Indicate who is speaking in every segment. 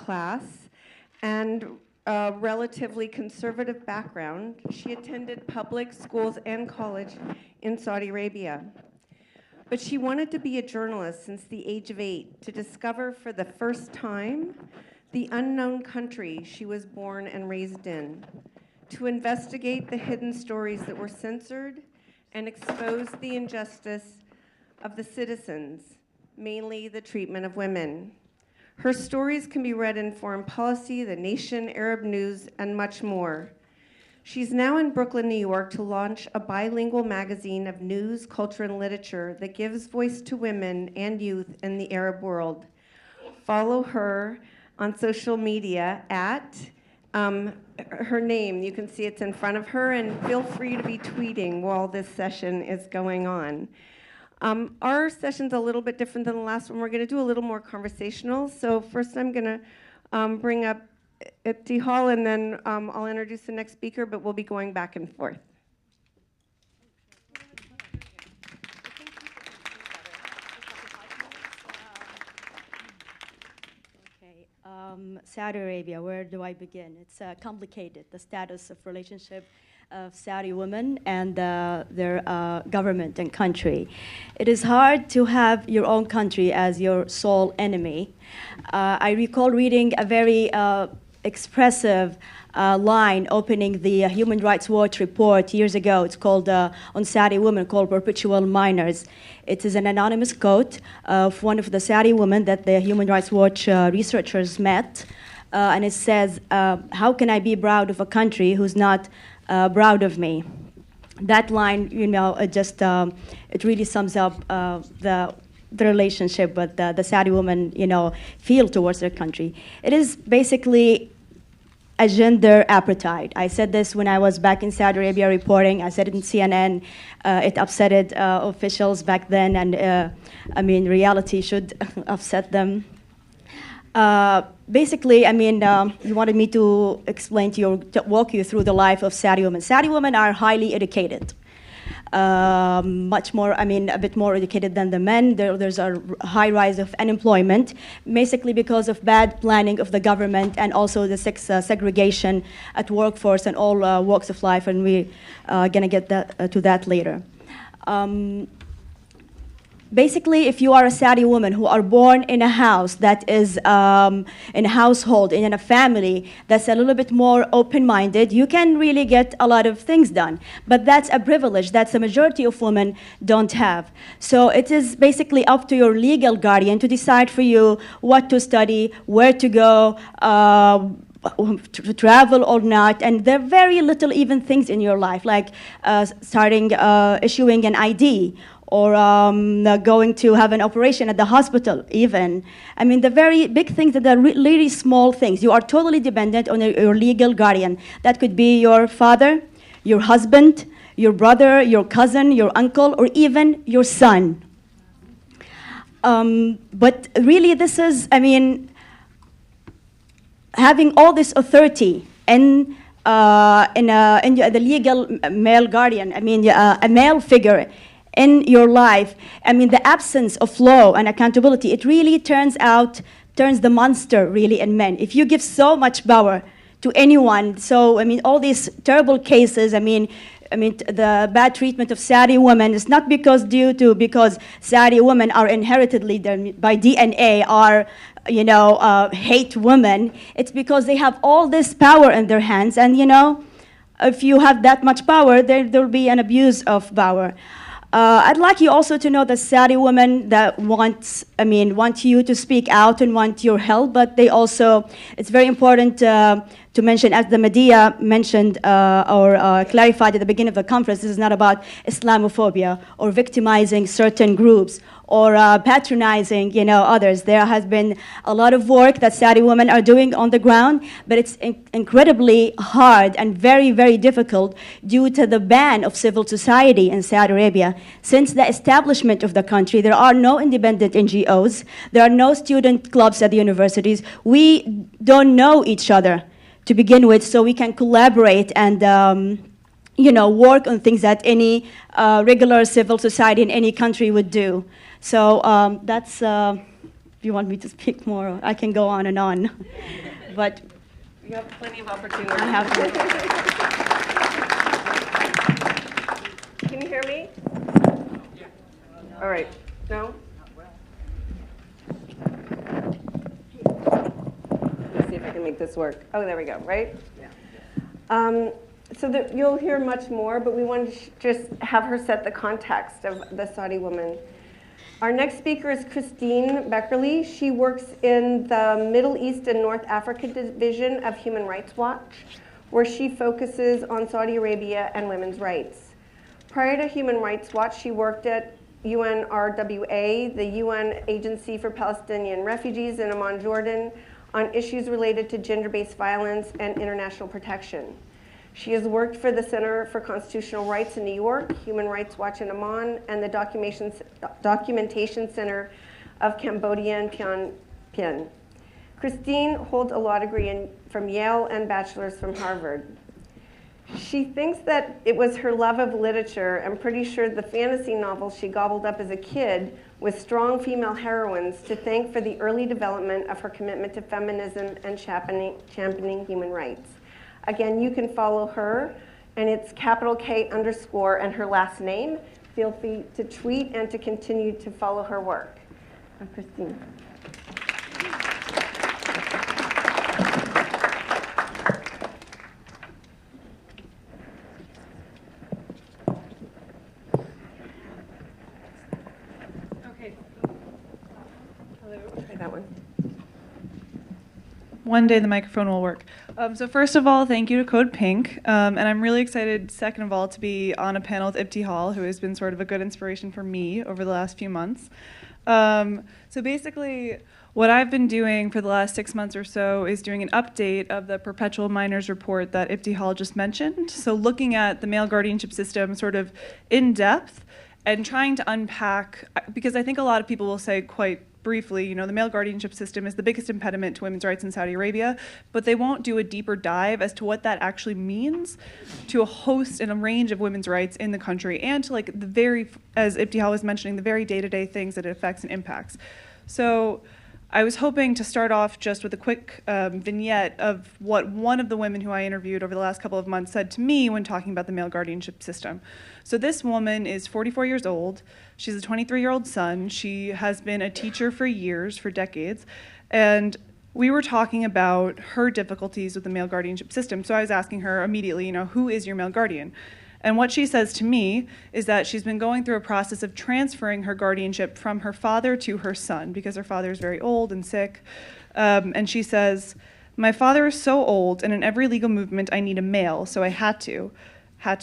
Speaker 1: class and a relatively conservative background. She attended public schools and college in Saudi Arabia. But she wanted to be a journalist since the age of 8 to discover for the first time the unknown country she was born and raised in, to investigate the hidden stories that were censored and expose the injustice of the citizens, mainly the treatment of women. Her stories can be read in Foreign Policy, The Nation, Arab News, and much more. She's now in Brooklyn, New York to launch a bilingual magazine of news, culture, and literature that gives voice to women and youth in the Arab world. Follow her on social media at her name. You can see it's in front of her, and feel free to be tweeting while this session is going on. Our session's a little bit different than the last one. We're going to do a little more conversational. So first I'm going to bring up Ebtihal, and then I'll introduce the next speaker, but we'll be going back and forth.
Speaker 2: Okay, Saudi Arabia, where do I begin? It's complicated, the status of relationship of Saudi women and their government and country. It is hard to have your own country as your sole enemy. I recall reading a very expressive line opening the Human Rights Watch report years ago. It's called, on Saudi women, called Perpetual Minors. It is an anonymous quote of one of the Saudi women that the Human Rights Watch researchers met. And it says, how can I be proud of a country who's not proud of me? That line, you know, it really sums up the relationship with the Saudi women, you know, feel towards their country. It is basically a gender apartheid. I said this when I was back in Saudi Arabia reporting. I said it in CNN. It upsetted officials back then, and I mean, reality should upset them. Basically, I mean, you wanted me to explain to you, to walk you through the life of Saudi women. Saudi women are highly educated. Much more, I mean, a bit more educated than the men. There's a high rise of unemployment, basically because of bad planning of the government and also the segregation at workforce and all walks of life, and we're gonna get to that later. Basically, if you are a Saudi woman who are born in a house that is in a household, in a family that's a little bit more open-minded, you can really get a lot of things done. But that's a privilege that the majority of women don't have. So it is basically up to your legal guardian to decide for you what to study, where to go, to travel or not, and there are very little even things in your life, like issuing an ID, or going to have an operation at the hospital even. I mean, the very big things that are really small things. You are totally dependent on your legal guardian. That could be your father, your husband, your brother, your cousin, your uncle, or even your son. But really this is, I mean, having all this authority in the legal male guardian, I mean, a male figure in your life, I mean, the absence of law and accountability, it really turns the monster really in men. If you give so much power to anyone, so, I mean, all these terrible cases, I mean, the bad treatment of Saudi women is not because Saudi women are inheritedly, by DNA, are, you know, hate women. It's because they have all this power in their hands, and, you know, if you have that much power, there'll be an abuse of power. I'd like you also to know that Saudi women that want you to speak out and want your help, but they also, it's very important to mention, as the media mentioned or clarified at the beginning of the conference, this is not about Islamophobia or victimizing certain groups or patronizing, you know, others. There has been a lot of work that Saudi women are doing on the ground, but it's incredibly hard and very, very difficult due to the ban of civil society in Saudi Arabia. Since the establishment of the country, there are no independent NGOs, there are no student clubs at the universities. We don't know each other to begin with, so we can collaborate and you know, work on things that any regular civil society in any country would do. So that's If you want me to speak more, I can go on and on. But
Speaker 1: you have plenty of opportunity.
Speaker 2: I have
Speaker 1: to. Can you hear me? Yeah. All right. No? Let's see if I can make this work. Oh, there we go, right? Yeah. So you'll hear much more, but we wanted to just have her set the context of the Saudi woman. Our next speaker is Kristine Beckerle. She works in the Middle East and North Africa Division of Human Rights Watch, where she focuses on Saudi Arabia and women's rights. Prior to Human Rights Watch, she worked at UNRWA, the UN Agency for Palestinian Refugees in Amman, Jordan, on issues related to gender-based violence and international protection. She has worked for the Center for Constitutional Rights in New York, Human Rights Watch in Amman, and the Documentation Center of Cambodia in Phnom Penh. Kristine holds a law degree from Yale and bachelor's from Harvard. She thinks that it was her love of literature and pretty sure the fantasy novels she gobbled up as a kid with strong female heroines to thank for the early development of her commitment to feminism and championing human rights. Again, you can follow her, and it's K_ and her last name. Feel free to tweet and to continue to follow her work. Kristine.
Speaker 3: Okay.
Speaker 1: Hello. Try that one.
Speaker 3: One day the microphone will work. So first of all, thank you to Code Pink. And I'm really excited, second of all, to be on a panel with Ebtihal, who has been sort of a good inspiration for me over the last few months. So basically, what I've been doing for the last 6 months or so is doing an update of the Perpetual Minors report that Ebtihal just mentioned. So looking at the male guardianship system sort of in depth and trying to unpack, because I think a lot of people will say quite briefly, you know, the male guardianship system is the biggest impediment to women's rights in Saudi Arabia, but they won't do a deeper dive as to what that actually means to a host and a range of women's rights in the country and to like the very, as Ebtihal was mentioning, the very day-to-day things that it affects and impacts. So I was hoping to start off just with a quick vignette of what one of the women who I interviewed over the last couple of months said to me when talking about the male guardianship system. So this woman is 44 years old. She's a 23-year-old son. She has been a teacher for years, for decades. And we were talking about her difficulties with the male guardianship system. So I was asking her immediately, you know, who is your male guardian? And what she says to me is that she's been going through a process of transferring her guardianship from her father to her son because her father is very old and sick. And she says, my father is so old, and in every legal movement I need a male, so I had to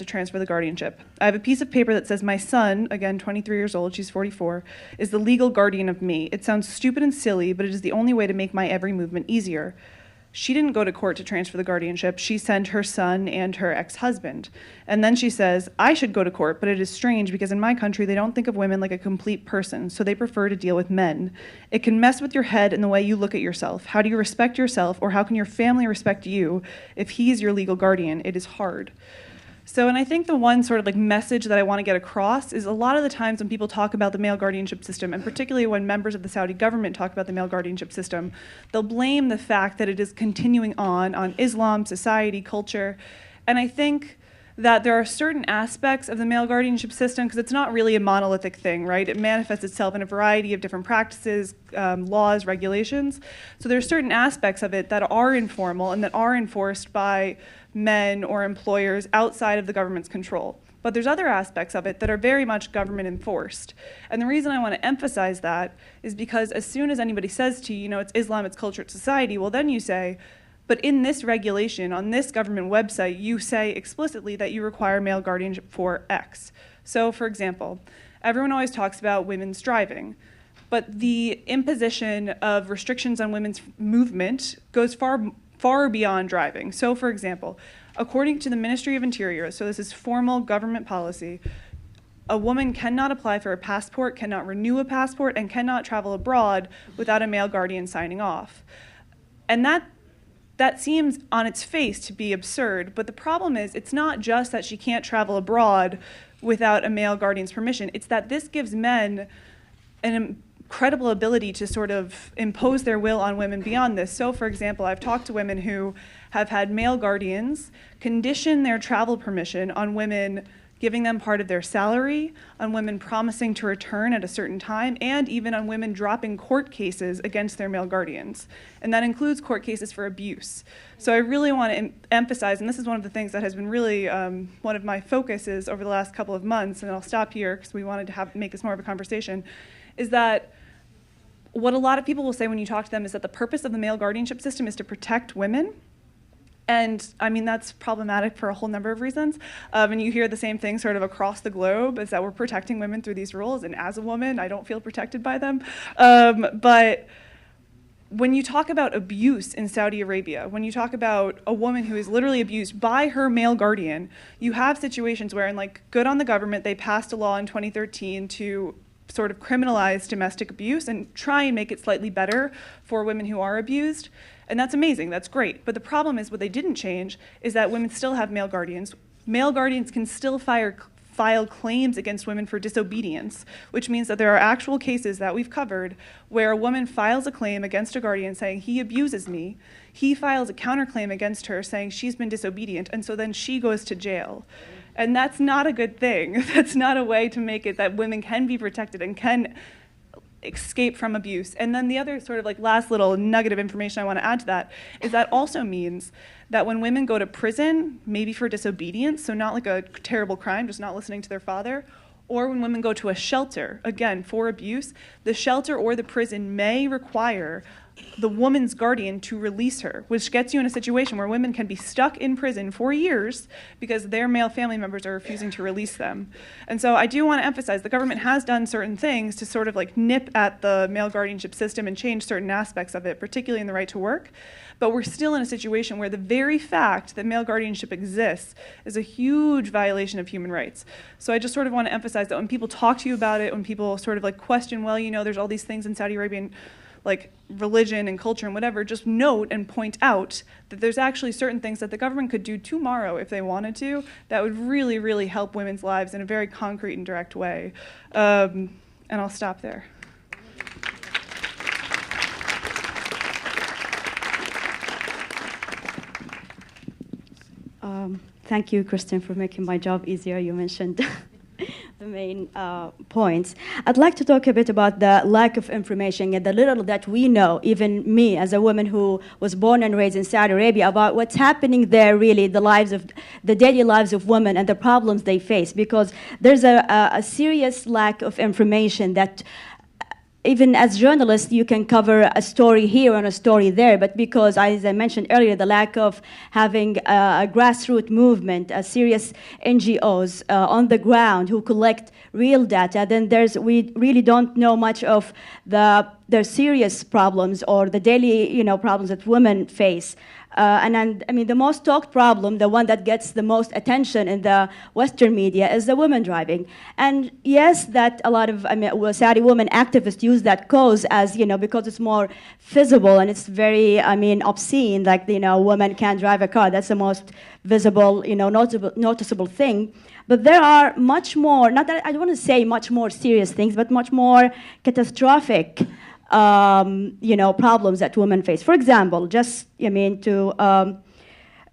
Speaker 3: transfer the guardianship. I have a piece of paper that says my son, again 23 years old, she's 44, is the legal guardian of me. It sounds stupid and silly, but it is the only way to make my every movement easier. She didn't go to court to transfer the guardianship. She sent her son and her ex-husband. And then she says, I should go to court, but it is strange because in my country they don't think of women like a complete person, so they prefer to deal with men. It can mess with your head and the way you look at yourself. How do you respect yourself, or how can your family respect you if he's your legal guardian? It is hard. So, and I think the one sort of like message that I want to get across is a lot of the times when people talk about the male guardianship system, and particularly when members of the Saudi government talk about the male guardianship system, they'll blame the fact that it is continuing on Islam, society, culture. And I think that there are certain aspects of the male guardianship system, because it's not really a monolithic thing, right? It manifests itself in a variety of different practices, laws, regulations. So there are certain aspects of it that are informal and that are enforced by men or employers outside of the government's control. But there's other aspects of it that are very much government enforced. And the reason I want to emphasize that is because as soon as anybody says to you, you know, it's Islam, it's culture, it's society, well then you say, but in this regulation, on this government website, you say explicitly that you require male guardianship for X. So for example, everyone always talks about women's driving, but the imposition of restrictions on women's movement goes far beyond driving. So for example, according to the Ministry of Interior, so this is formal government policy, a woman cannot apply for a passport, cannot renew a passport, and cannot travel abroad without a male guardian signing off. And that seems on its face to be absurd, but the problem is it's not just that she can't travel abroad without a male guardian's permission, it's that this gives men credible ability to sort of impose their will on women beyond this. So, for example, I've talked to women who have had male guardians condition their travel permission on women giving them part of their salary, on women promising to return at a certain time, and even on women dropping court cases against their male guardians. And that includes court cases for abuse. So I really want to emphasize, and this is one of the things that has been really one of my focuses over the last couple of months, and I'll stop here because we wanted to make this more of a conversation, is that what a lot of people will say when you talk to them is that the purpose of the male guardianship system is to protect women. And I mean, that's problematic for a whole number of reasons. And you hear the same thing sort of across the globe, is that we're protecting women through these rules. And as a woman, I don't feel protected by them. But when you talk about abuse in Saudi Arabia, when you talk about a woman who is literally abused by her male guardian, you have situations where, and like, good on the government, they passed a law in 2013 to sort of criminalize domestic abuse and try and make it slightly better for women who are abused. And that's amazing, that's great. But the problem is, what they didn't change is that women still have male guardians. Male guardians can still file claims against women for disobedience, which means that there are actual cases that we've covered where a woman files a claim against a guardian saying, he abuses me. He files a counterclaim against her saying she's been disobedient, and so then she goes to jail. And that's not a good thing. That's not a way to make it that women can be protected and can escape from abuse. And then the other sort of like last little nugget of information I want to add to that is that also means that when women go to prison, maybe for disobedience, so not like a terrible crime, just not listening to their father, or when women go to a shelter, again, for abuse, the shelter or the prison may require the woman's guardian to release her, which gets you in a situation where women can be stuck in prison for years because their male family members are refusing to release them. And so I do want to emphasize the government has done certain things to sort of like nip at the male guardianship system and change certain aspects of it, particularly in the right to work. But we're still in a situation where the very fact that male guardianship exists is a huge violation of human rights. So I just sort of want to emphasize that when people talk to you about it, when people sort of like question, well, you know, there's all these things in Saudi Arabia, like religion and culture and whatever, just note and point out that there's actually certain things that the government could do tomorrow if they wanted to that would really, really help women's lives in a very concrete and direct way. And I'll stop there.
Speaker 2: Thank you, Kristine, for making my job easier. You mentioned the main points. I'd like to talk a bit about the lack of information and the little that we know, even me as a woman who was born and raised in Saudi Arabia, about what's happening there, really, the daily lives of women and the problems they face, because there's a serious lack of information that even as journalists, you can cover a story here and a story there, but because, as I mentioned earlier, the lack of having a grassroots movement, a serious NGOs on the ground who collect real data, then we really don't know much of their serious problems or the daily, problems that women face. And I mean, the most talked problem, the one that gets the most attention in the Western media, is the women driving. And yes, that a lot of Saudi women activists use that cause as, because it's more visible and it's very, obscene, like, women can't drive a car. That's the most visible, noticeable thing. But there are much more, not that I don't want to say much more serious things, but much more catastrophic problems that women face. For example, just, to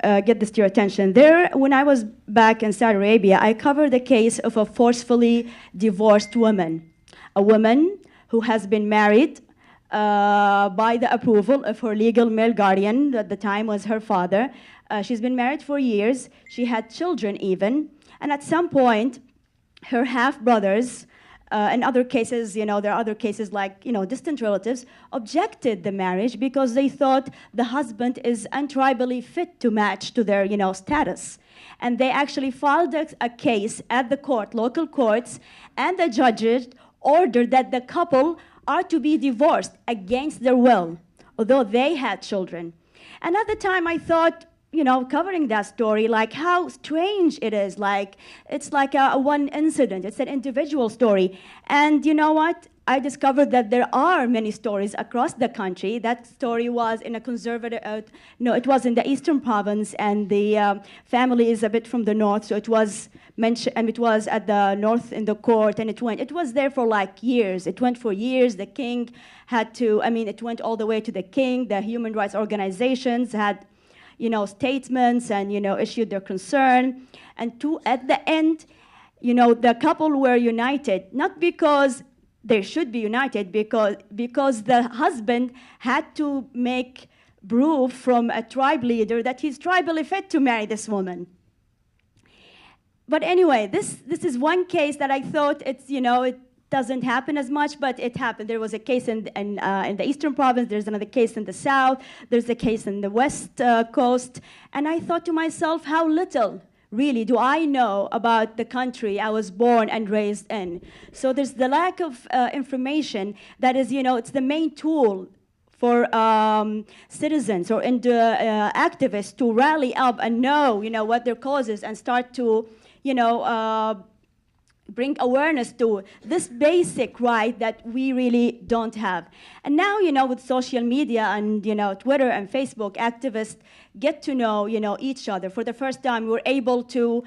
Speaker 2: get this to your attention, when I was back in Saudi Arabia, I covered the case of a forcefully divorced woman, a woman who has been married by the approval of her legal male guardian, at the time was her father. She's been married for years. She had children even. And at some point, her half-brothers, in other cases, there are other cases like, distant relatives, objected the marriage because they thought the husband is untribally fit to match to their, status. And they actually filed a case at the court, local courts, and the judges ordered that the couple are to be divorced against their will, although they had children. And at the time, I thought, covering that story, like how strange it is. Like, it's like a one incident. It's an individual story. And you know what? I discovered that there are many stories across the country. That story was in a conservative, no, it was in the eastern province, and the family is a bit from the north, so it was mentioned, and it was at the north in the court, and it was there for like years. It went for years. The king had to, it went all the way to the king. The human rights organizations had, statements and, issued their concern. And at the end, the couple were united, not because they should be united, because the husband had to make proof from a tribe leader that he's tribally fit to marry this woman. But anyway, this is one case that I thought it doesn't happen as much, but it happened. There was a case in the eastern province. There's another case in the south. There's a case in the west coast. And I thought to myself, how little really do I know about the country I was born and raised in. So there's the lack of information that is, it's the main tool for citizens or activists to rally up and know, what their cause is and start to, bring awareness to this basic right that we really don't have. And now, with social media and, Twitter and Facebook, activists get to know, each other. For the first time, we're able to,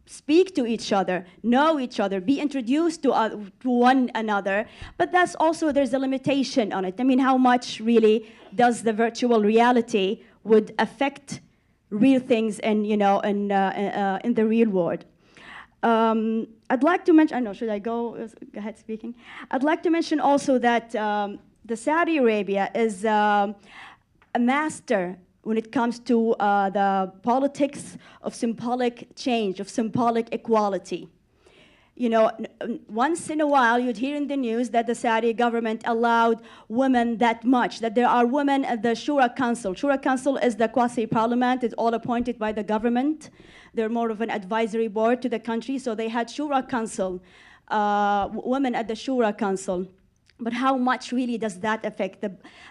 Speaker 2: speak to each other, know each other, be introduced to one another. But that's also, there's a limitation on it. How much really does the virtual reality would affect real things and, in the real world? I'd like to mention, should I go ahead speaking? I'd like to mention also that the Saudi Arabia is a master when it comes to the politics of symbolic change, of symbolic equality. Once in a while, you'd hear in the news that the Saudi government allowed women that much, that there are women at the Shura Council. Shura Council is the quasi-parliament. It's all appointed by the government. They're more of an advisory board to the country, so they had Shura Council, women at the Shura Council. But how much really does that affect?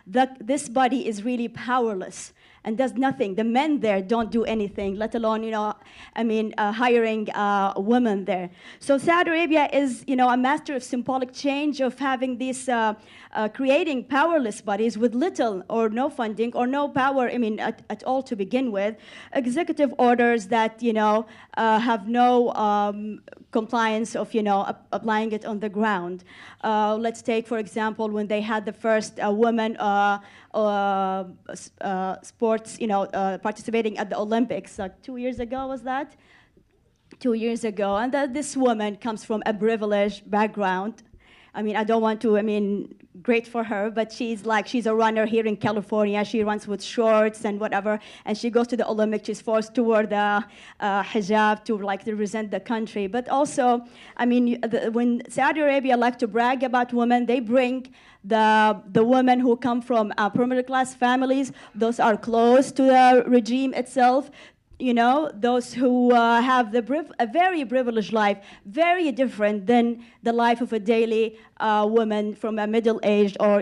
Speaker 2: This body is really powerless and does nothing. The men there don't do anything, let alone, hiring women there. So Saudi Arabia is, a master of symbolic change, of having these, creating powerless bodies with little or no funding or no power, at all to begin with. Executive orders that, have no compliance of, applying it on the ground. Let's take, for example, when they had the first women sports, participating at the Olympics. 2 years ago, was that? 2 years ago. And this woman comes from a privileged background. I don't want to, great for her, but she's a runner here in California. She runs with shorts and whatever, and she goes to the Olympics. She's forced to wear the hijab to represent the country. But also, when Saudi Arabia like to brag about women, they bring the women who come from upper middle class families. Those are close to the regime itself. Those who have a very privileged life, very different than the life of a daily woman from a middle-aged or,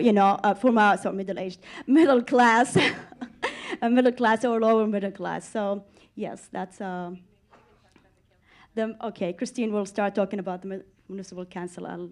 Speaker 2: middle class, a middle class or lower middle class. So, yes, that's okay, Kristine will start talking about the municipal council.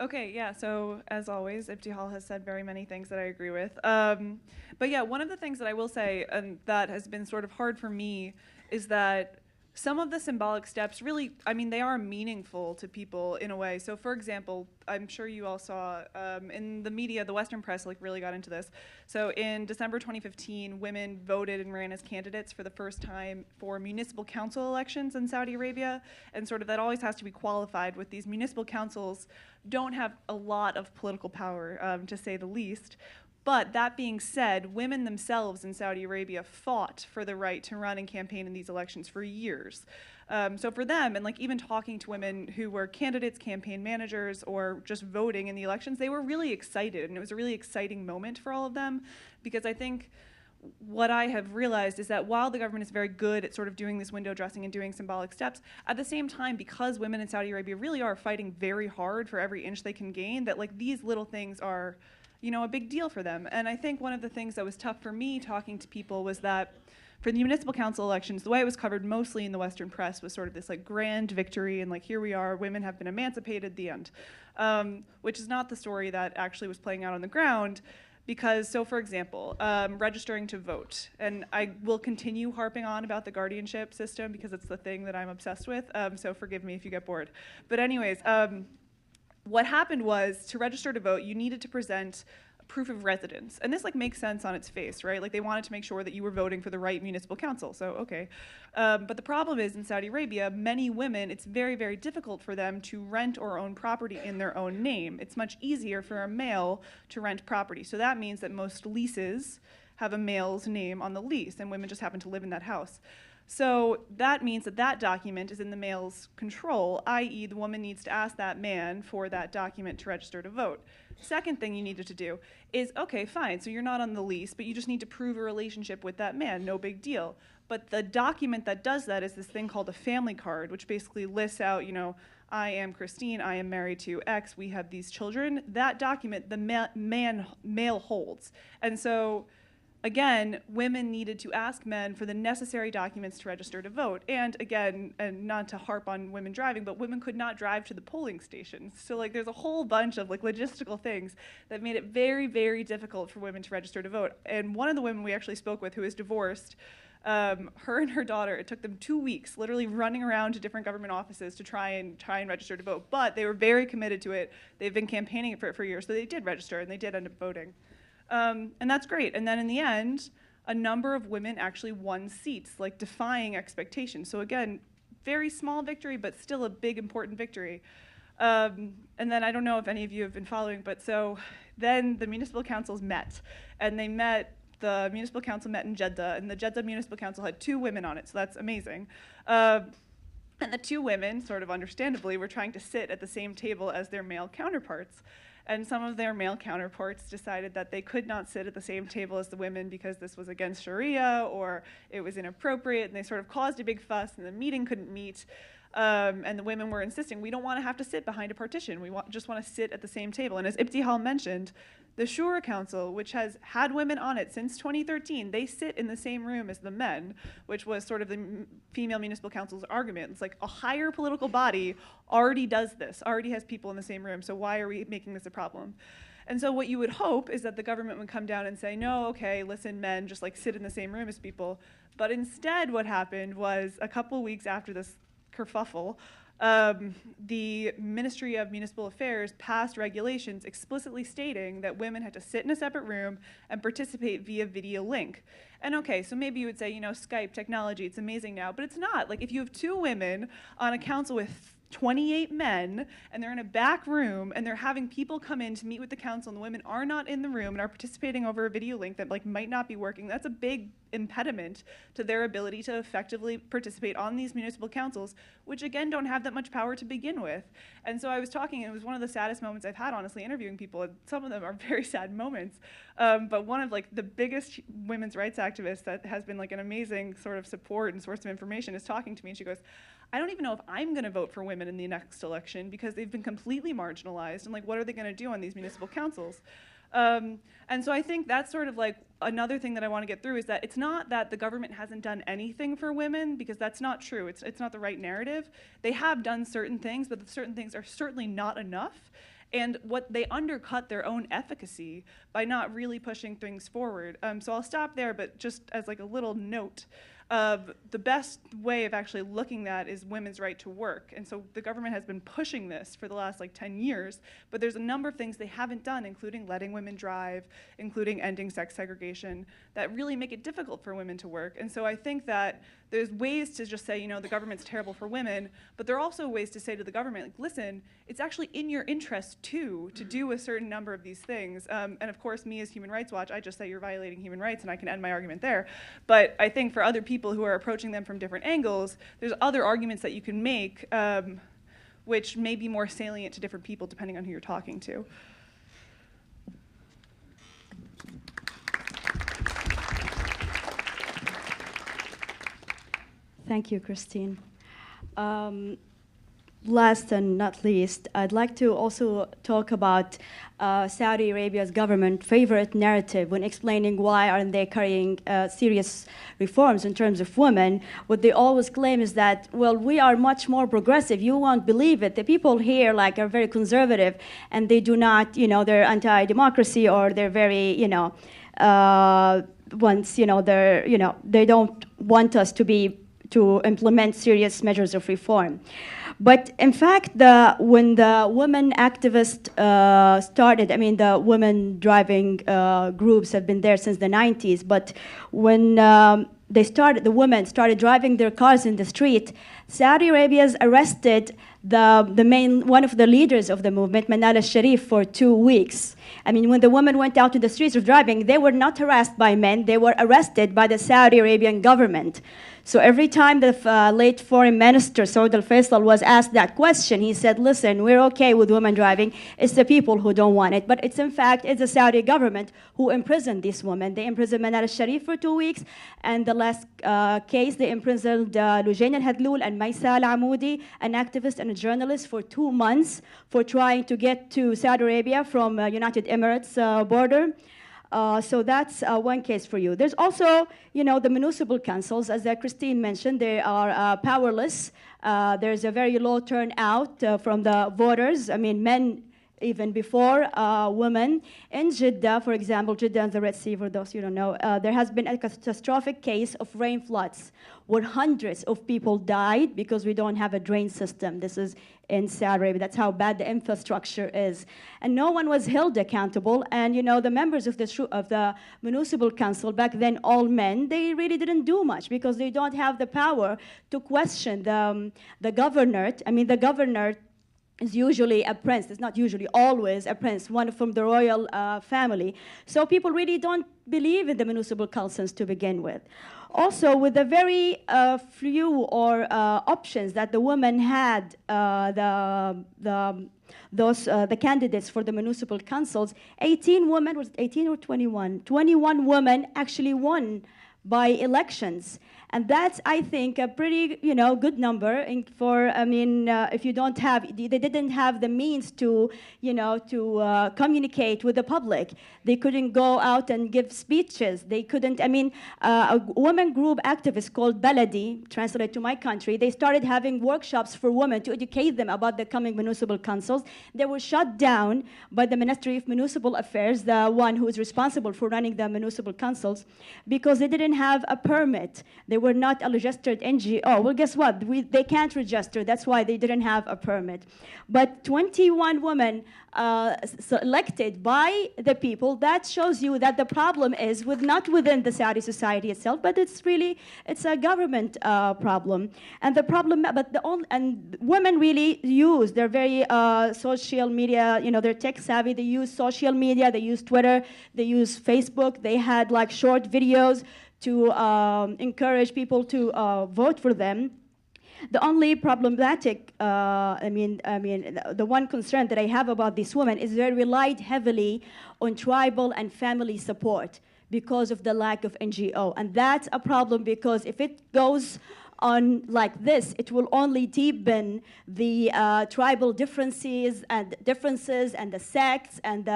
Speaker 3: Okay, yeah, so as always, Ebtihal has said very many things that I agree with. But yeah, one of the things that I will say, and that has been sort of hard for me, is that some of the symbolic steps really, they are meaningful to people in a way. So for example, I'm sure you all saw in the media, the Western press really got into this. So in December 2015, women voted and ran as candidates for the first time for municipal council elections in Saudi Arabia. And sort of that always has to be qualified with these municipal councils don't have a lot of political power, to say the least. But that being said, women themselves in Saudi Arabia fought for the right to run and campaign in these elections for years. So for them, and even talking to women who were candidates, campaign managers, or just voting in the elections, they were really excited, and it was a really exciting moment for all of them, because I think what I have realized is that while the government is very good at sort of doing this window dressing and doing symbolic steps, at the same time, because women in Saudi Arabia really are fighting very hard for every inch they can gain, that these little things are a big deal for them. And I think one of the things that was tough for me talking to people was that for the municipal council elections, the way it was covered mostly in the Western press was sort of this like grand victory and like here we are, women have been emancipated, the end, which is not the story that actually was playing out on the ground. Because, so for example, registering to vote, and I will continue harping on about the guardianship system because it's the thing that I'm obsessed with, so forgive me if you get bored. But anyways, what happened was, to register to vote, you needed to present proof of residence. And this like makes sense on its face, right? Like they wanted to make sure that you were voting for the right municipal council, so okay. But the problem is in Saudi Arabia, many women, it's very, very difficult for them to rent or own property in their own name. It's much easier for a male to rent property. So that means that most leases have a male's name on the lease and women just happen to live in that house. So that means that that document is in the male's control, i.e. the woman needs to ask that man for that document to register to vote. Second thing you needed to do is, okay, fine, so you're not on the lease, but you just need to prove a relationship with that man, no big deal. But the document that does that is this thing called a family card, which basically lists out, you know, I am Kristine, I am married to X, we have these children. That document, the male holds. And so, again, women needed to ask men for the necessary documents to register to vote. And again, and not to harp on women driving, but women could not drive to the polling stations. So like there's a whole bunch of like logistical things that made it very, very difficult for women to register to vote. And one of the women we actually spoke with who is divorced, her and her daughter, it took them 2 weeks literally running around to different government offices to try and register to vote. But they were very committed to it. They've been campaigning for it for years, so they did register and they did end up voting. And that's great. And then in the end, a number of women actually won seats, like defying expectations. So again, very small victory, but still a big, important victory. And then I don't know if any of you have been following, but so then the municipal councils met. And the municipal council met in Jeddah, and the Jeddah Municipal Council had 2 women on it, so that's amazing. And the 2 women, sort of understandably, were trying to sit at the same table as their male counterparts. And some of their male counterparts decided that they could not sit at the same table as the women because this was against Sharia or it was inappropriate, and they sort of caused a big fuss and the meeting couldn't meet. And the women were insisting, we don't want to have to sit behind a partition, we just want to sit at the same table. And as Ebtihal mentioned, the Shura Council, which has had women on it since 2013, they sit in the same room as the men, which was sort of the female municipal council's argument. It's like a higher political body already does this, already has people in the same room, so why are we making this a problem? And so what you would hope is that the government would come down and say, no, okay, listen, men, just like sit in the same room as people. But instead what happened was a couple weeks after this kerfuffle, the Ministry of Municipal Affairs passed regulations explicitly stating that women had to sit in a separate room and participate via video link. And okay, so maybe you would say, you know, Skype technology, it's amazing now, but it's not. Like if you have 2 women on a council with 28 men, and they're in a back room, and they're having people come in to meet with the council, and the women are not in the room and are participating over a video link that like might not be working, that's a big impediment to their ability to effectively participate on these municipal councils, which again don't have that much power to begin with. And so I was talking, and it was one of the saddest moments I've had, honestly, interviewing people, and some of them are very sad moments, but one of like the biggest women's rights activists that has been like an amazing sort of support and source of information is talking to me, and she goes, I don't even know if I'm going to vote for women in the next election because they've been completely marginalized, and like what are they going to do on these municipal councils? And so I think that's sort of like another thing that I want to get through is that it's not that the government hasn't done anything for women, because that's not true. It's not the right narrative. They have done certain things, but certain things are certainly not enough. And what they undercut their own efficacy by not really pushing things forward. So I'll stop there, but just as like a little note, the best way of actually looking at is women's right to work. And so the government has been pushing this for the last like 10 years, but there's a number of things they haven't done, including letting women drive, including ending sex segregation, that really make it difficult for women to work. And so I think that there's ways to just say, you know, the government's terrible for women, but there are also ways to say to the government, like, listen, it's actually in your interest too to do a certain number of these things. And of course, me as Human Rights Watch, I just say you're violating human rights and I can end my argument there. But I think for other people who are approaching them from different angles, there's other arguments that you can make which may be more salient to different people depending on who you're talking to.
Speaker 2: Thank you, Kristine. last and not least, I'd like to also talk about Saudi Arabia's government favorite narrative when explaining why aren't they carrying serious reforms in terms of women. What they always claim is that, well, we are much more progressive. You won't believe it. The people here are very conservative, and they do not, they're anti-democracy, or they're very, they don't want us to implement serious measures of reform. But in fact, when the women activists started, the women driving groups have been there since the 90s, but when the women started driving their cars in the street, Saudi Arabia's arrested one of the leaders of the movement, Manal al-Sharif, for 2 weeks. When the women went out to the streets of driving, they were not harassed by men, they were arrested by the Saudi Arabian government. So every time the late foreign minister, Saud al-Faisal, was asked that question, he said, listen, we're okay with women driving, it's the people who don't want it. But it's in fact, it's the Saudi government who imprisoned these women. They imprisoned Manal al-Sharif for 2 weeks, and the last case, they imprisoned Lujain al-Hadloul and Maysa al-Amoudi, an activist and a journalist, for 2 months for trying to get to Saudi Arabia from United Emirates border. So that's one case for you. There's also, the municipal councils, as Kristine mentioned, they are powerless. There's a very low turnout from the voters. Men even before women. In Jeddah, for example, Jeddah and the Red Sea, for those you don't know, there has been a catastrophic case of rain floods where hundreds of people died because we don't have a drain system. This is in Saudi Arabia. That's how bad the infrastructure is. And no one was held accountable. And the members of the municipal council, back then all men, they really didn't do much because they don't have the power to question the governorate. The governor is usually a prince. It's not usually, always a prince, one from the royal family. So people really don't believe in the municipal councils to begin with. Also, with the very few options that the women had, the candidates for the municipal councils, 18 women, was it 18 or 21? 21 women actually won by elections. And that's, I think, a pretty, good number if you don't have, they didn't have the means to, to communicate with the public. They couldn't go out and give speeches. They couldn't, a women group activist called Baladi, translated to my country, they started having workshops for women to educate them about the coming municipal councils. They were shut down by the Ministry of Municipal Affairs, the one who is responsible for running the municipal councils, because they didn't have a permit. They were not a registered NGO. Well, guess what? They can't register. That's why they didn't have a permit. But 21 women elected by the people, that shows you that the problem is not within the Saudi society itself, but it's a government problem. And the problem, and women really use, they're very social media, they're tech savvy, they use social media, they use Twitter, they use Facebook, they had short videos to encourage people to vote for them. The only problematic, the one concern that I have about these women is they relied heavily on tribal and family support because of the lack of NGO. And that's a problem because if it goes on like this, it will only deepen the tribal differences and the sects, and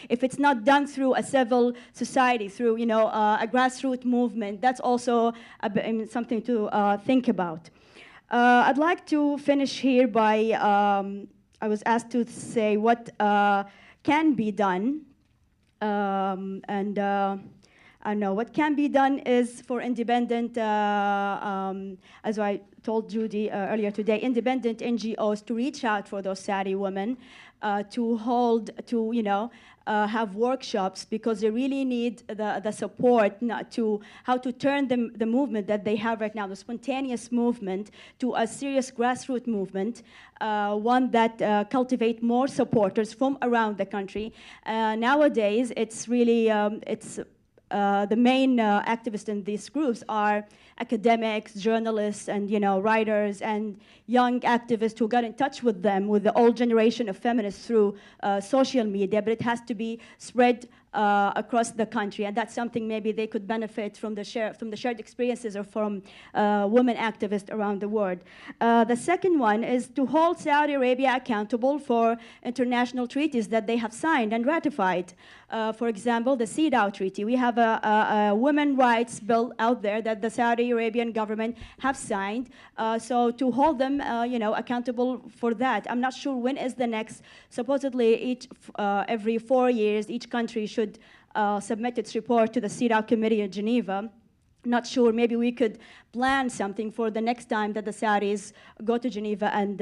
Speaker 2: if it's not done through a civil society, through a grassroots movement, that's also something to think about. I'd like to finish here by I was asked to say what can be done, I know what can be done is for independent, as I told Jodie earlier today, independent NGOs to reach out for those Saudi women, to have workshops, because they really need the support to how to turn the movement that they have right now, the spontaneous movement, to a serious grassroots movement, one that cultivate more supporters from around the country. Nowadays, it's really the main activists in these groups are academics, journalists, and writers, and young activists who got in touch with them, with the old generation of feminists through social media. But it has to be spread across the country, and that's something maybe they could benefit from the shared experiences or from women activists around the world. The second one is to hold Saudi Arabia accountable for international treaties that they have signed and ratified. For example, the CEDAW Treaty. We have a women's rights bill out there that the Saudi Arabian government have signed. So to hold them, accountable for that. I'm not sure when is the next. Supposedly, every 4 years, each country should submit its report to the CEDAW Committee in Geneva. Not sure, maybe we could plan something for the next time that the Saudis go to Geneva and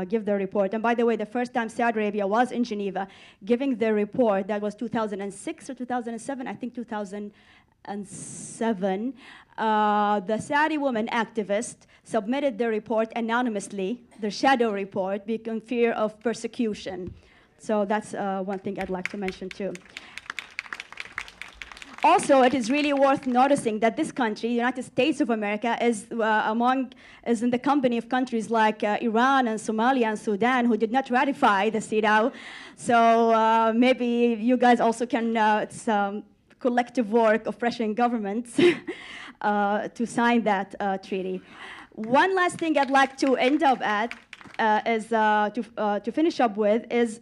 Speaker 2: give their report. And by the way, the first time Saudi Arabia was in Geneva giving their report, that was 2006 or 2007, I think 2007. The Saudi women activists submitted their report anonymously, their shadow report, because of fear of persecution. So that's one thing I'd like to mention too. Also, it is really worth noticing that this country, the United States of America, is in the company of countries like Iran and Somalia and Sudan who did not ratify the CEDAW. So maybe you guys also can, it's collective work of pressuring governments to sign that treaty. One last thing I'd like to end up at is to finish up with is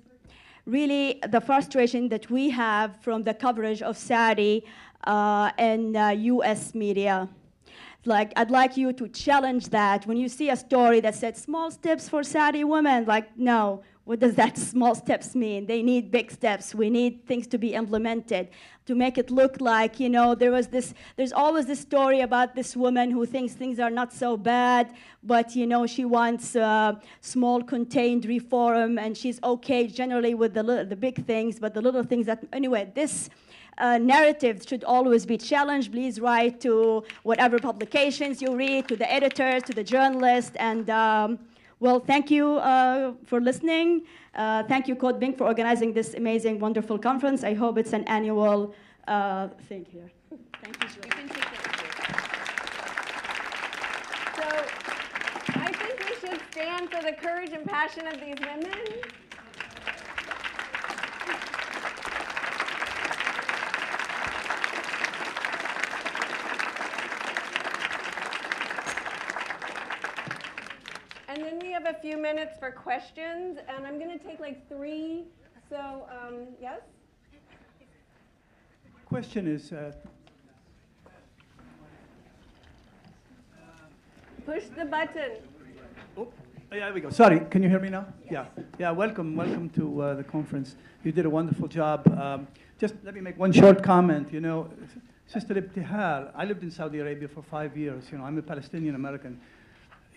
Speaker 2: really the frustration that we have from the coverage of Saudi and US media. Like, I'd like you to challenge that. When you see a story that said small steps for Saudi women, like, no, what does that small steps mean? They need big steps. We need things to be implemented to make it look like, there's always this story about this woman who thinks things are not so bad, but, she wants small contained reform, and she's okay generally with the big things, but the little things that, anyway, this narrative should always be challenged. Please write to whatever publications you read, to the editors, to the journalists, and well, thank you for listening. Thank you, Code Pink, for organizing this amazing, wonderful conference. I hope it's an annual thing here. Thank you, Jodie.
Speaker 1: You can take it. So I think we should stand for the courage and passion of these women. And then we have a few minutes for questions, and I'm going to take like 3. So, yes?
Speaker 4: Question is,
Speaker 1: Push the button.
Speaker 4: oh, there we go. Sorry, can you hear me now? Yes. Yeah. Welcome to the conference. You did a wonderful job. Just let me make one short comment. Sister Ebtihal, I lived in Saudi Arabia for 5 years. I'm a Palestinian American.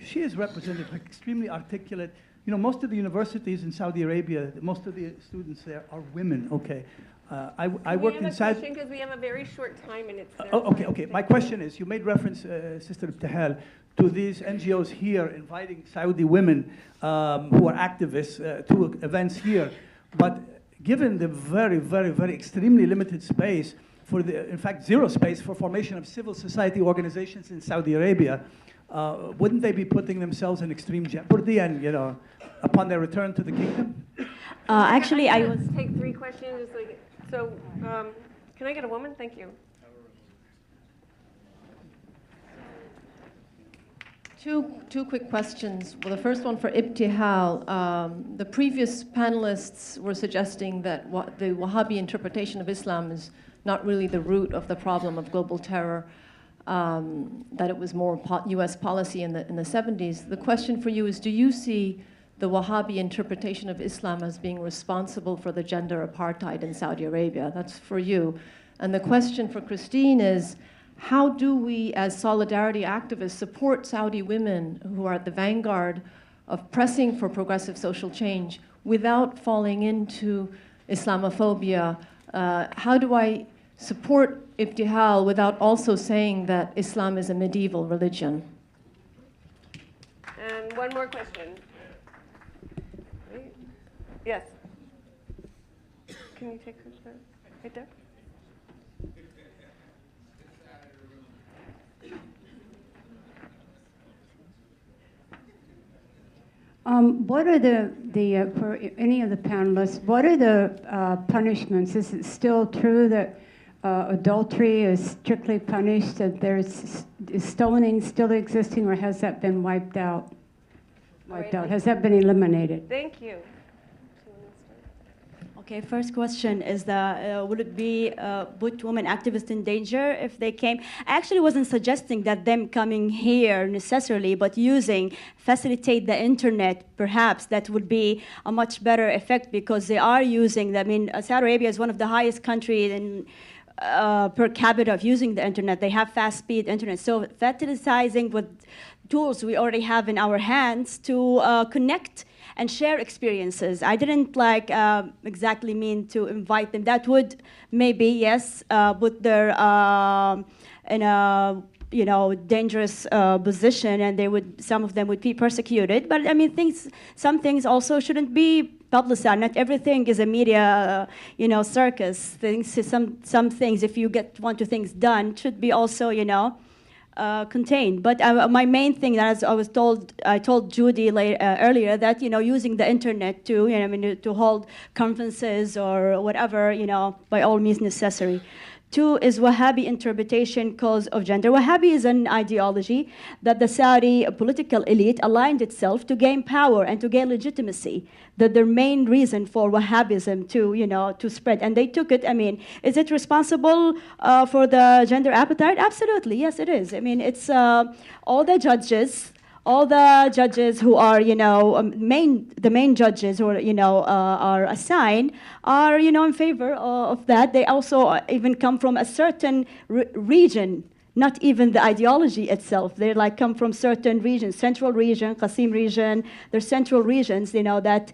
Speaker 4: She is represented, extremely articulate. Most of the universities in Saudi Arabia, most of the students there are women. Okay, I worked in Saudi.
Speaker 1: We have a question because we have a very short time, and it's.
Speaker 4: Okay. My question is: you made reference, Sister Ebtihal, to these NGOs here inviting Saudi women who are activists to events here, but given the very, very, very extremely limited space in fact, zero space for formation of civil society organizations in Saudi Arabia. Wouldn't they be putting themselves in extreme jeopardy and, upon their return to the kingdom?
Speaker 2: Actually, I was...
Speaker 1: Take 3 questions. So, can I get a woman? Thank you.
Speaker 5: Two quick questions. Well, the first one for Ebtihal. The previous panelists were suggesting that the Wahhabi interpretation of Islam is not really the root of the problem of global terror. That it was more U.S. policy in the 70s. The question for you is, do you see the Wahhabi interpretation of Islam as being responsible for the gender apartheid in Saudi Arabia? That's for you. And the question for Kristine is, how do we as solidarity activists support Saudi women who are at the vanguard of pressing for progressive social change without falling into Islamophobia? How do I support Ebtihal without also saying that Islam is a medieval religion?
Speaker 1: And one more question. Yes. Can you take her right there?
Speaker 6: What are for any of the panelists, what are the punishments? Is it still true that adultery is strictly punished, that is stoning still existing, or has that been wiped out? Has that been eliminated?
Speaker 1: Thank you.
Speaker 2: Okay, first question is would it be put women activists in danger if they came? I actually wasn't suggesting that them coming here necessarily, but facilitate the internet, perhaps that would be a much better effect, because they are using, Saudi Arabia is one of the highest countries in per capita of using the internet. They have fast speed internet. So facilitating with tools we already have in our hands to connect and share experiences. I didn't exactly mean to invite them. That would maybe, yes, put their in a dangerous position, and some of them would be persecuted. But some things also shouldn't be publicized. Not everything is a media, circus. Some things, if you want things done, should be also, contained. But my main thing that I told Jodie earlier, that using the internet to hold conferences or whatever, by all means necessary. 2 is Wahhabi interpretation cause of gender. Wahhabi is an ideology that the Saudi political elite aligned itself to gain power and to gain legitimacy. That their main reason for Wahhabism to spread, and they took it. Is it responsible for the gender appetite? Absolutely, yes, it is. It's all the judges. All the judges who are, the main judges who are assigned are, in favor of that. They also even come from a certain region, not even the ideology itself. They come from certain regions, Central region, Qasim region. There's central regions, that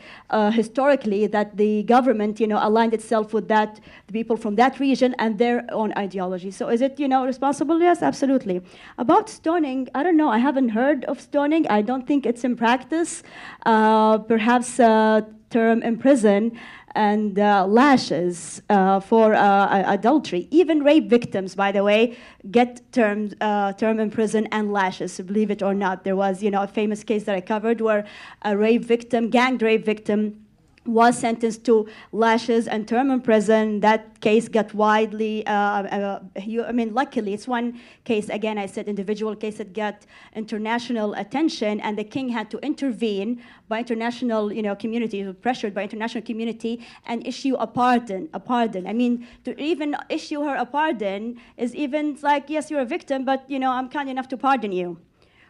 Speaker 2: historically that the government, aligned itself with the people from that region and their own ideology. So is it, responsible? Yes, absolutely. About stoning, I don't know. I haven't heard of stoning. I don't think it's in practice. Perhaps term in prison and lashes for adultery. Even rape victims, by the way, get term in prison and lashes, believe it or not. There was, a famous case that I covered where a gang rape victim was sentenced to lashes and term in prison. That case got widely, luckily, it's one case, again, I said individual case that got international attention, and the king had to intervene by international, community, pressured by international community, and issue a pardon. To even issue her a pardon is even yes, you're a victim, but, I'm kind enough to pardon you.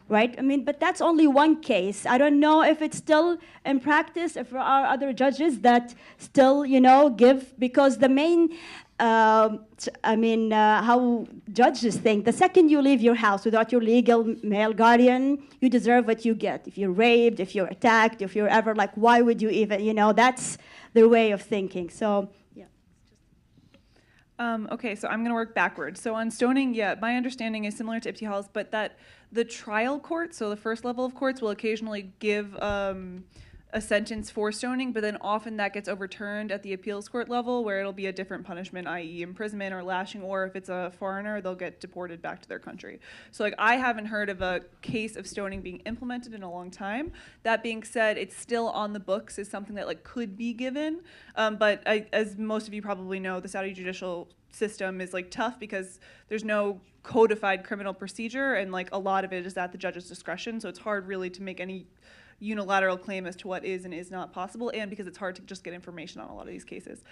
Speaker 2: Right? But that's only one case. I don't know if it's still in practice, if there are other judges that still, give, because the main, how judges think, the second you leave your house without your legal male guardian, you deserve what you get. If you're raped, if you're attacked, if you're ever, why would you even, that's their way of thinking. So, yeah.
Speaker 3: Okay, so I'm going to work backwards. So on stoning, yeah, my understanding is similar to Ebtihal's, but that the trial court, so the first level of courts, will occasionally give a sentence for stoning, but then often that gets overturned at the appeals court level, where it'll be a different punishment, i.e. imprisonment or lashing, or if it's a foreigner, they'll get deported back to their country. So I haven't heard of a case of stoning being implemented in a long time. That being said, it's still on the books as something that could be given, but as most of you probably know, the Saudi judicial system is tough because there's no codified criminal procedure, and a lot of it is at the judge's discretion, so it's hard really to make any unilateral claim as to what is and is not possible, and because it's hard to just get information on a lot of these cases.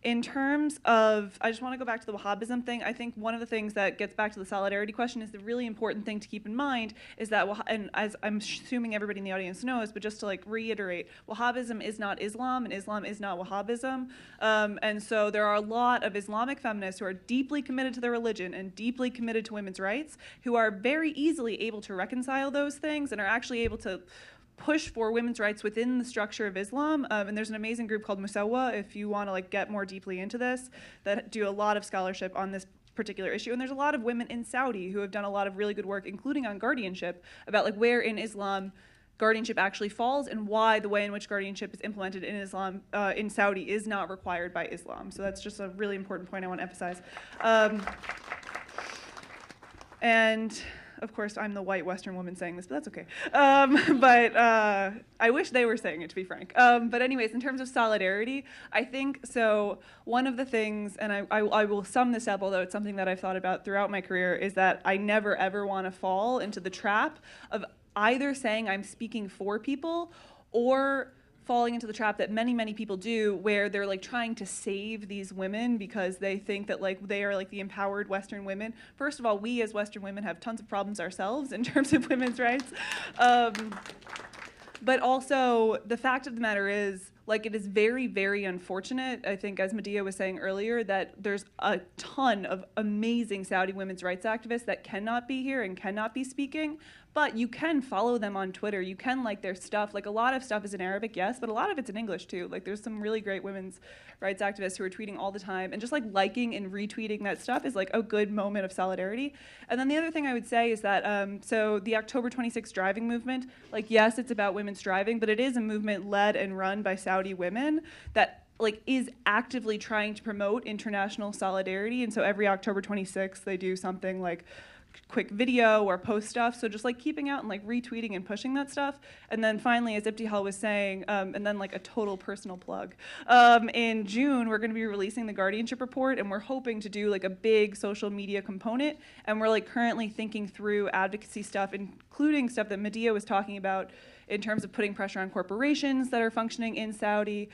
Speaker 3: In terms of, I just want to go back to the Wahhabism thing. I think one of the things that gets back to the solidarity question is the really important thing to keep in mind is that, and as I'm assuming everybody in the audience knows, but just to reiterate, Wahhabism is not Islam, and Islam is not Wahhabism. And so there are a lot of Islamic feminists who are deeply committed to their religion and deeply committed to women's rights, who are very easily able to reconcile those things and are actually able to push for women's rights within the structure of Islam. And there's an amazing group called Musawa, if you want to get more deeply into this, that do a lot of scholarship on this particular issue. And there's a lot of women in Saudi who have done a lot of really good work, including on guardianship, about where in Islam guardianship actually falls and why the way in which guardianship is implemented in Islam, in Saudi, is not required by Islam. So that's just a really important point I want to emphasize. And of course, I'm the white Western woman saying this, but that's okay. But I wish they were saying it, to be frank. But anyways, in terms of solidarity, I think, so one of the things, and I will sum this up, although it's something that I've thought about throughout my career, is that I never ever want to fall into the trap of either saying I'm speaking for people or falling into the trap that many, many people do, where they're like trying to save these women because they think that like they are like the empowered Western women. First of all, we as Western women have tons of problems ourselves in terms of women's rights. But also, the fact of the matter is, like, it is very, very unfortunate, I think, as Medea was saying earlier, that there's a ton of amazing Saudi women's rights activists that cannot be here and cannot be speaking, but you can follow them on Twitter. You can like their stuff. Like, a lot of stuff is in Arabic, yes, but a lot of it's in English, too. Like, there's some really great women's rights activists who are tweeting all the time, and just, like, liking and retweeting that stuff is, like, a good moment of solidarity. And then the other thing I would say is that, so the October 26th driving movement, like, yes, it's about women's driving, but it is a movement led and run by Saudi women that like is actively trying to promote international solidarity. And so every October 26th, they do something like quick video or post stuff. So just like keeping out and like retweeting and pushing that stuff. And then finally, as Ebtihal was saying, and then like a total personal plug, in June, we're going to be releasing the guardianship report, and we're hoping to do like a big social media component. And we're like currently thinking through advocacy stuff, including stuff that Medea was talking about in terms of putting pressure on corporations that are functioning in Saudi.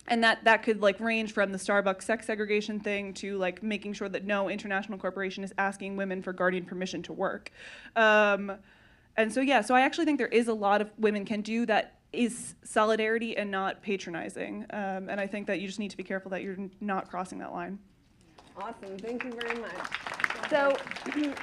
Speaker 3: And that could like range from the Starbucks sex segregation thing to like making sure that no international corporation is asking women for guardian permission to work. And so yeah, so I actually think there is a lot of women can do that is solidarity and not patronizing. And I think that you just need to be careful that you're not crossing that line.
Speaker 1: Awesome, thank you very much. So